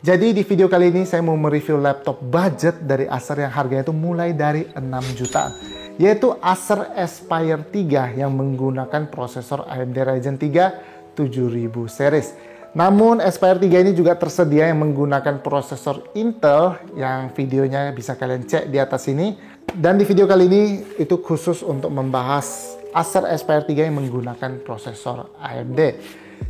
Jadi di video kali ini saya mau mereview laptop budget dari Acer yang harganya itu mulai dari 6 jutaan. Yaitu Acer Aspire 3 yang menggunakan prosesor AMD Ryzen 3 7000 series. Namun Aspire 3 ini juga tersedia yang menggunakan prosesor Intel yang videonya bisa kalian cek di atas ini. Dan di video kali ini itu khusus untuk membahas Acer Aspire 3 yang menggunakan prosesor AMD.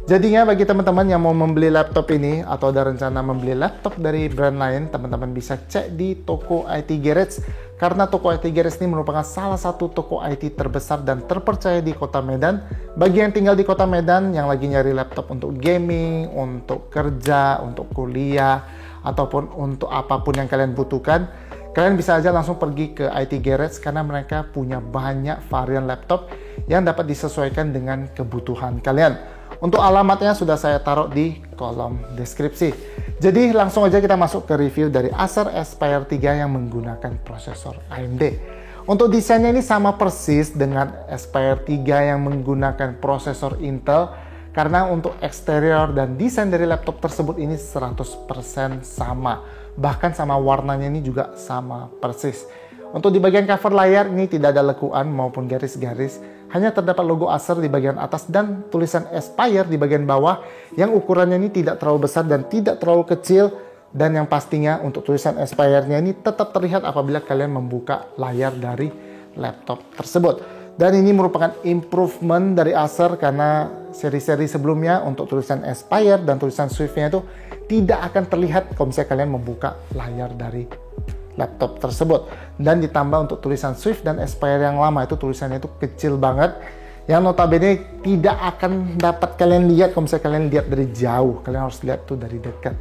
Jadinya bagi teman-teman yang mau membeli laptop ini atau ada rencana membeli laptop dari brand lain, teman-teman bisa cek di toko IT Garage karena toko IT Garage ini merupakan salah satu toko IT terbesar dan terpercaya di Kota Medan. Bagi yang tinggal di Kota Medan yang lagi nyari laptop untuk gaming, untuk kerja, untuk kuliah, ataupun untuk apapun yang kalian butuhkan, kalian bisa aja langsung pergi ke IT Garage karena mereka punya banyak varian laptop yang dapat disesuaikan dengan kebutuhan kalian. Untuk alamatnya sudah saya taruh di kolom deskripsi. Jadi langsung aja kita masuk ke review dari Acer Aspire 3 yang menggunakan prosesor AMD. Untuk desainnya ini sama persis dengan Aspire 3 yang menggunakan prosesor Intel, karena untuk eksterior dan desain dari laptop tersebut ini 100% sama. Bahkan sama warnanya ini juga sama persis. Untuk di bagian cover layar ini tidak ada lekuan maupun garis-garis, hanya terdapat logo Acer di bagian atas dan tulisan Aspire di bagian bawah yang ukurannya ini tidak terlalu besar dan tidak terlalu kecil, dan yang pastinya untuk tulisan Aspire-nya ini tetap terlihat apabila kalian membuka layar dari laptop tersebut. Dan ini merupakan improvement dari Acer karena seri-seri sebelumnya untuk tulisan Aspire dan tulisan Swift-nya itu tidak akan terlihat kalau misalnya kalian membuka layar dari laptop tersebut. Dan ditambah untuk tulisan Swift dan Aspire yang lama itu tulisannya itu kecil banget, yang notabene tidak akan dapat kalian lihat kalau misalnya kalian lihat dari jauh. Kalian harus lihat tuh dari dekat.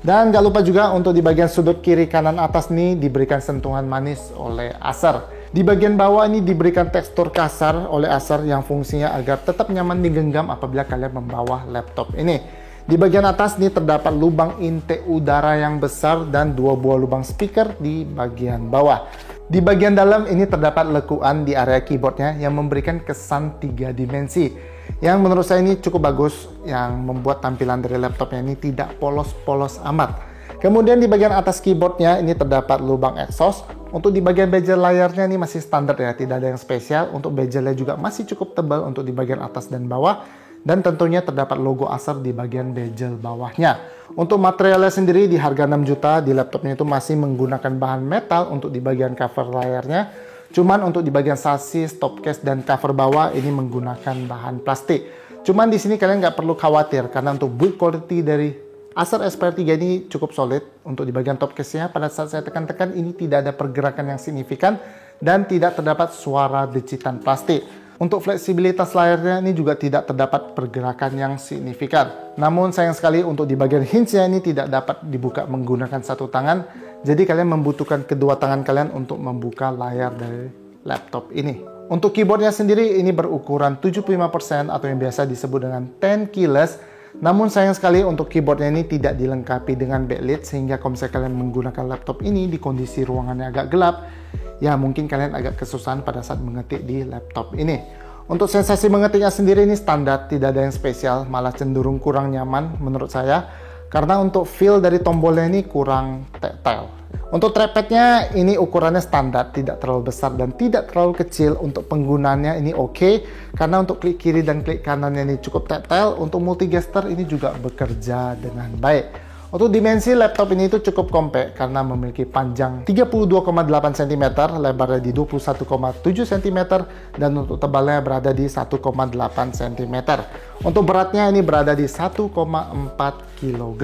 Dan gak lupa juga untuk di bagian sudut kiri kanan atas nih diberikan sentuhan manis oleh Acer. Di bagian bawah ini diberikan tekstur kasar oleh Acer yang fungsinya agar tetap nyaman digenggam apabila kalian membawa laptop ini. Di bagian atas ini terdapat lubang intake udara yang besar dan 2 buah lubang speaker di bagian bawah. Di bagian dalam ini terdapat lekuan di area keyboardnya yang memberikan kesan 3 dimensi. Yang menurut saya ini cukup bagus, yang membuat tampilan dari laptopnya ini tidak polos-polos amat. Kemudian di bagian atas keyboardnya ini terdapat lubang exhaust. Untuk di bagian bezel layarnya ini masih standar ya, tidak ada yang spesial. Untuk bezelnya juga masih cukup tebal untuk di bagian atas dan bawah. Dan tentunya terdapat logo Acer di bagian bezel bawahnya. Untuk materialnya sendiri di harga 6 juta di laptopnya itu masih menggunakan bahan metal untuk di bagian cover layarnya. Cuman untuk di bagian sasis, top case, dan cover bawah ini menggunakan bahan plastik. Cuman di sini kalian nggak perlu khawatir karena untuk build quality dari Acer Aspire 3 ini cukup solid. Untuk di bagian top case-nya pada saat saya tekan-tekan ini tidak ada pergerakan yang signifikan dan tidak terdapat suara decitan plastik. Untuk fleksibilitas layarnya ini juga tidak terdapat pergerakan yang signifikan. Namun sayang sekali untuk di bagian hinge-nya ini tidak dapat dibuka menggunakan satu tangan. Jadi kalian membutuhkan kedua tangan kalian untuk membuka layar dari laptop ini. Untuk keyboardnya sendiri ini berukuran 75% atau yang biasa disebut dengan 10 keyless. Namun sayang sekali untuk keyboardnya ini tidak dilengkapi dengan backlit, sehingga kalau misalnya kalian menggunakan laptop ini di kondisi ruangannya agak gelap, ya mungkin kalian agak kesusahan pada saat mengetik di laptop ini. Untuk sensasi mengetiknya sendiri ini standar, tidak ada yang spesial, malah cenderung kurang nyaman menurut saya. Karena untuk feel dari tombolnya ini kurang tactile. Untuk trackpadnya ini ukurannya standar, tidak terlalu besar dan tidak terlalu kecil. Untuk penggunaannya ini oke, karena untuk klik kiri dan klik kanannya ini cukup tactile. Untuk multi-gesture ini juga bekerja dengan baik. Untuk dimensi laptop ini itu cukup compact karena memiliki panjang 32,8 cm, lebarnya di 21,7 cm, dan untuk tebalnya berada di 1,8 cm. Untuk beratnya ini berada di 1,4 kg.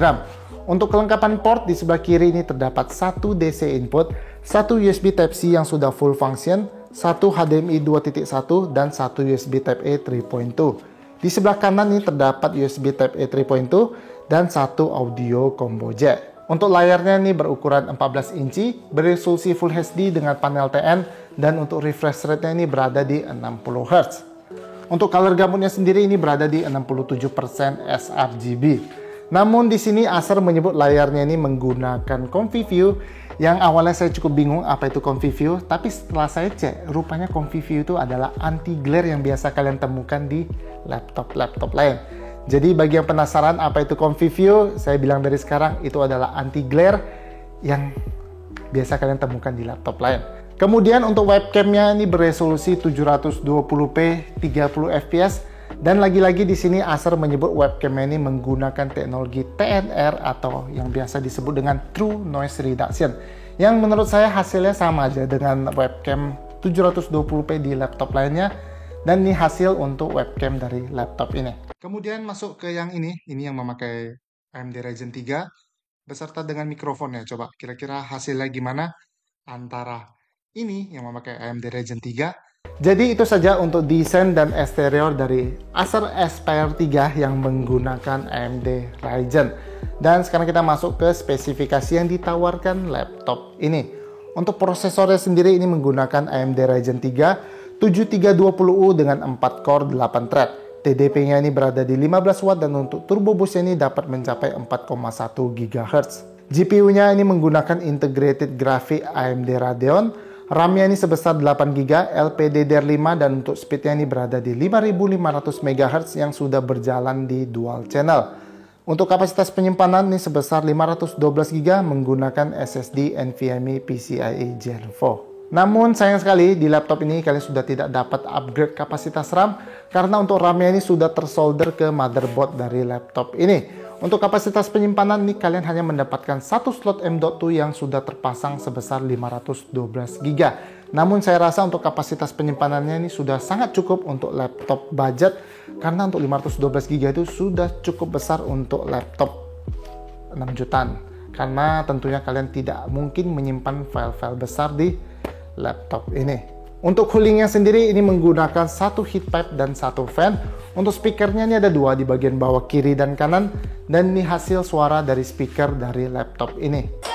Untuk kelengkapan port di sebelah kiri ini terdapat satu DC input, satu USB Type-C yang sudah full function, satu HDMI 2.1, dan satu USB Type-A 3.2. Di sebelah kanan ini terdapat USB Type-A 3.2 dan satu audio combo jack. Untuk layarnya ini berukuran 14 inci, beresolusi Full HD dengan panel TN, dan untuk refresh rate-nya ini berada di 60 Hz. Untuk color gamutnya sendiri ini berada di 67% sRGB. Namun di sini Acer menyebut layarnya ini menggunakan Comfy View, yang awalnya saya cukup bingung apa itu Comfy View, tapi setelah saya cek, rupanya Comfy View itu adalah anti glare yang biasa kalian temukan di laptop-laptop lain. Jadi bagi yang penasaran apa itu ComfyView, saya bilang dari sekarang itu adalah anti glare yang biasa kalian temukan di laptop lain. Kemudian untuk webcamnya ini beresolusi 720p 30 fps, dan lagi-lagi di sini Acer menyebut webcamnya ini menggunakan teknologi TNR atau yang biasa disebut dengan True Noise Reduction, yang menurut saya hasilnya sama aja dengan webcam 720p di laptop lainnya, dan ini hasil untuk webcam dari laptop ini. Kemudian masuk ke yang ini yang memakai AMD Ryzen 3 beserta dengan mikrofonnya. Coba kira-kira hasilnya gimana antara ini yang memakai AMD Ryzen 3. Jadi itu saja untuk desain dan eksterior dari Acer Aspire 3 yang menggunakan AMD Ryzen. Dan sekarang kita masuk ke spesifikasi yang ditawarkan laptop ini. Untuk prosesornya sendiri ini menggunakan AMD Ryzen 3 7320U dengan 4 core 8 thread. TDP-nya ini berada di 15 watt dan untuk turbo boost-nya ini dapat mencapai 4,1 GHz. GPU-nya ini menggunakan integrated graphic AMD Radeon. RAM-nya ini sebesar 8 GB, LPDDR5 dan untuk speed-nya ini berada di 5500 MHz yang sudah berjalan di dual channel. Untuk kapasitas penyimpanan ini sebesar 512 GB menggunakan SSD NVMe PCIe Gen 4. Namun sayang sekali di laptop ini kalian sudah tidak dapat upgrade kapasitas RAM karena untuk RAM-nya ini sudah tersolder ke motherboard dari laptop ini. Untuk kapasitas penyimpanan ini kalian hanya mendapatkan satu slot M.2 yang sudah terpasang sebesar 512 GB. Namun saya rasa untuk kapasitas penyimpanannya ini sudah sangat cukup untuk laptop budget karena untuk 512 GB itu sudah cukup besar untuk laptop 6 jutaan. Karena tentunya kalian tidak mungkin menyimpan file-file besar di laptop ini. Untuk coolingnya sendiri ini menggunakan satu heat pipe dan satu fan. Untuk speakernya ini ada dua di bagian bawah kiri dan kanan, dan ini hasil suara dari speaker dari laptop ini.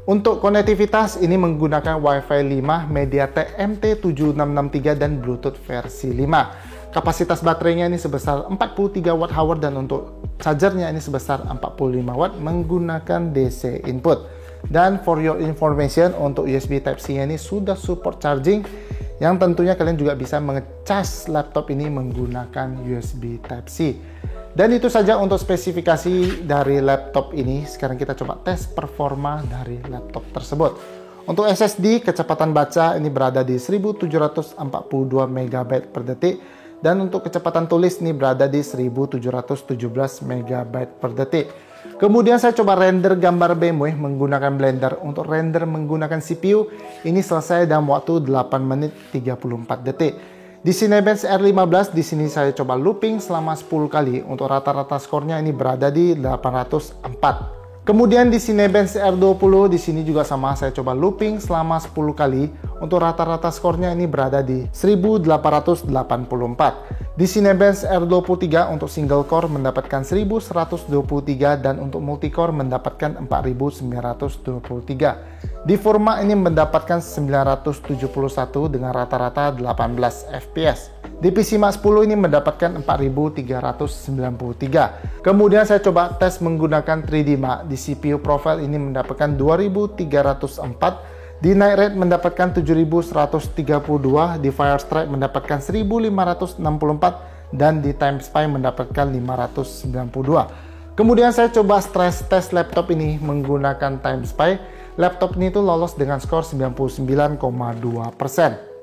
Untuk konektivitas ini menggunakan Wi-Fi 5 MediaTek MT7663 dan Bluetooth versi 5. Kapasitas baterainya ini sebesar 43 Wh dan untuk chargernya ini sebesar 45 Watt menggunakan DC input. Dan for your information, untuk USB Type-C ini sudah support charging, yang tentunya kalian juga bisa mengecas laptop ini menggunakan USB Type-C. Dan itu saja untuk spesifikasi dari laptop ini. Sekarang kita coba tes performa dari laptop tersebut. Untuk SSD, kecepatan baca ini berada di 1742 MB per detik. Dan untuk kecepatan tulis ini berada di 1717 MB per detik. Kemudian saya coba render gambar BMW menggunakan Blender. Untuk render menggunakan CPU, ini selesai dalam waktu 8 menit 34 detik. Di Cinebench R15, di sini saya coba looping selama 10 kali. Untuk rata-rata skornya ini berada di 804. Kemudian di Cinebench R20, di sini juga sama, saya coba looping selama 10 kali. Untuk rata-rata skornya ini berada di 1884. Di Cinebench R23 untuk single core mendapatkan 1123 dan untuk multicore mendapatkan 4923. Di Forma ini mendapatkan 971 dengan rata-rata 18 fps. Di PCMark 10 ini mendapatkan 4393. Kemudian saya coba tes menggunakan 3D Mark. Di CPU profile ini mendapatkan 2304. Di night rate mendapatkan 7132, di Firestrike mendapatkan 1564, dan di time spy mendapatkan 592. Kemudian saya coba stress test laptop ini menggunakan time spy. Laptop ini tuh lolos dengan skor 99,2%.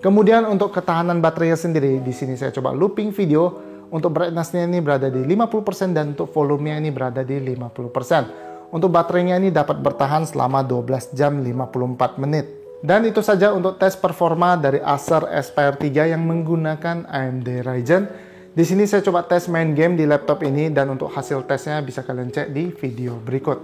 Kemudian untuk ketahanan baterainya sendiri, di sini saya coba looping video. Untuk brightness-nya ini berada di 50% dan untuk volumenya ini berada di 50%. Untuk baterainya ini dapat bertahan selama 12 jam 54 menit. Dan itu saja untuk tes performa dari Acer Aspire 3 yang menggunakan AMD Ryzen. Di sini saya coba tes main game di laptop ini dan untuk hasil tesnya bisa kalian cek di video berikut.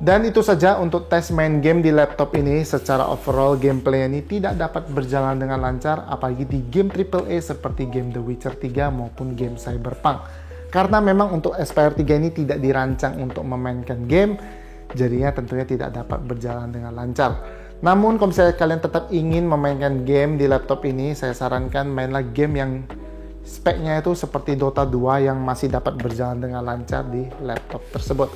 Dan itu saja untuk tes main game di laptop ini. Secara overall gameplay ini tidak dapat berjalan dengan lancar, apalagi di game AAA seperti game The Witcher 3 maupun game Cyberpunk. Karena memang untuk Aspyr 3 ini tidak dirancang untuk memainkan game, jadinya tentunya tidak dapat berjalan dengan lancar. Namun kalau misalnya kalian tetap ingin memainkan game di laptop ini, saya sarankan mainlah game yang speknya itu seperti Dota 2 yang masih dapat berjalan dengan lancar di laptop tersebut.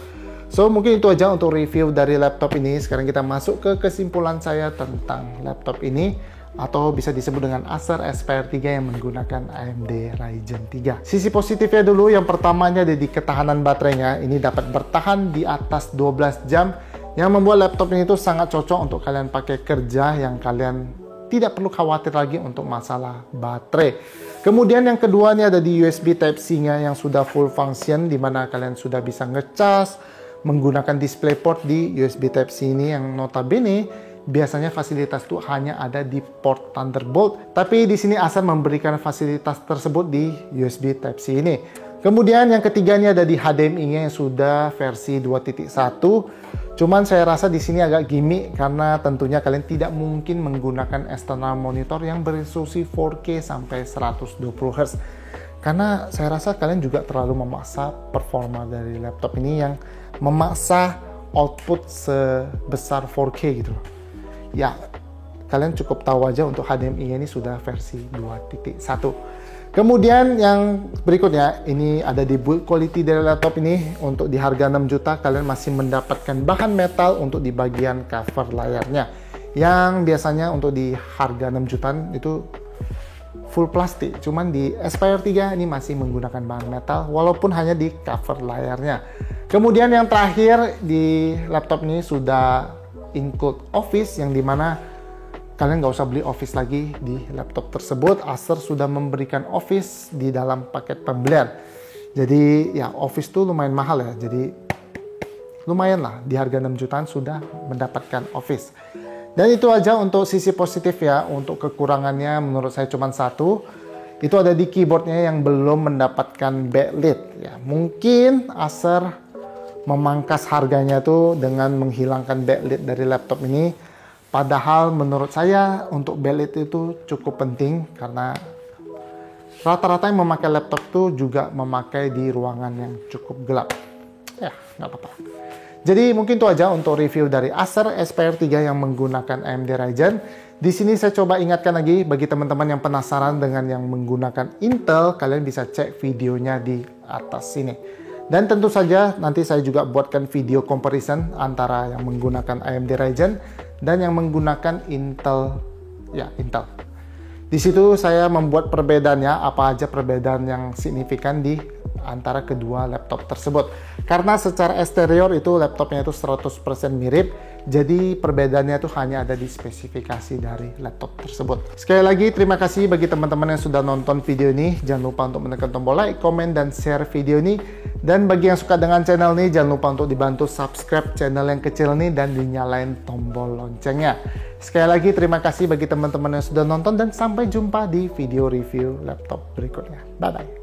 So, mungkin itu aja untuk review dari laptop ini. Sekarang kita masuk ke kesimpulan saya tentang laptop ini, atau bisa disebut dengan Acer Aspyr 3 yang menggunakan AMD Ryzen 3. Sisi positifnya dulu, yang pertamanya ada di ketahanan baterainya. Ini dapat bertahan di atas 12 jam, yang membuat laptop ini tuh sangat cocok untuk kalian pakai kerja yang kalian tidak perlu khawatir lagi untuk masalah baterai. Kemudian yang kedua ini ada di USB Type-C-nya yang sudah full function, di mana kalian sudah bisa ngecas menggunakan DisplayPort di USB Type-C ini, yang notabene biasanya fasilitas itu hanya ada di port Thunderbolt, tapi di sini Acer memberikan fasilitas tersebut di USB Type-C ini. Kemudian yang ketiga ini ada di HDMI-nya yang sudah versi 2.1. Cuman saya rasa di sini agak gimmick karena tentunya kalian tidak mungkin menggunakan external monitor yang beresolusi 4K sampai 120 Hz. Karena saya rasa kalian juga terlalu memaksa performa dari laptop ini yang memaksa output sebesar 4K gitu loh. Ya, kalian cukup tahu aja untuk HDMI ini sudah versi 2.1. Kemudian yang berikutnya, ini ada di build quality dari laptop ini. Untuk di harga 6 juta, kalian masih mendapatkan bahan metal untuk di bagian cover layarnya. Yang biasanya untuk di harga 6 jutaan itu full plastik. Cuman di Aspyr 3 ini masih menggunakan bahan metal, walaupun hanya di cover layarnya. Kemudian yang terakhir, di laptop ini sudah include Office, yang dimana kalian nggak usah beli Office lagi di laptop tersebut. Acer sudah memberikan Office di dalam paket pembelian. Jadi ya Office tuh lumayan mahal ya, jadi lumayan lah, di harga 6 jutaan sudah mendapatkan Office. Dan itu aja untuk sisi positif ya. Untuk kekurangannya menurut saya cuma satu, itu ada di keyboardnya yang belum mendapatkan backlit ya. Mungkin Acer memangkas harganya tuh dengan menghilangkan backlit dari laptop ini. Padahal menurut saya untuk backlit itu cukup penting, karena rata-rata yang memakai laptop tuh juga memakai di ruangan yang cukup gelap. Ya, nggak apa-apa. Jadi mungkin itu aja untuk review dari Acer Aspyr 3 yang menggunakan AMD Ryzen. Di sini saya coba ingatkan lagi bagi teman-teman yang penasaran dengan yang menggunakan Intel, kalian bisa cek videonya di atas sini. Dan tentu saja nanti saya juga buatkan video comparison antara yang menggunakan AMD Ryzen dan yang menggunakan Intel. Ya, Intel. Di situ saya membuat perbedaannya, apa aja perbedaan yang signifikan di antara kedua laptop tersebut. Karena secara eksterior itu laptopnya itu 100% mirip, jadi perbedaannya itu hanya ada di spesifikasi dari laptop tersebut. Sekali lagi terima kasih bagi teman-teman yang sudah nonton video ini. Jangan lupa untuk menekan tombol like, komen, dan share video ini. Dan bagi yang suka dengan channel ini, jangan lupa untuk dibantu subscribe channel yang kecil ini dan dinyalain tombol loncengnya. Sekali lagi terima kasih bagi teman-teman yang sudah nonton, dan sampai jumpa di video review laptop berikutnya. Bye-bye.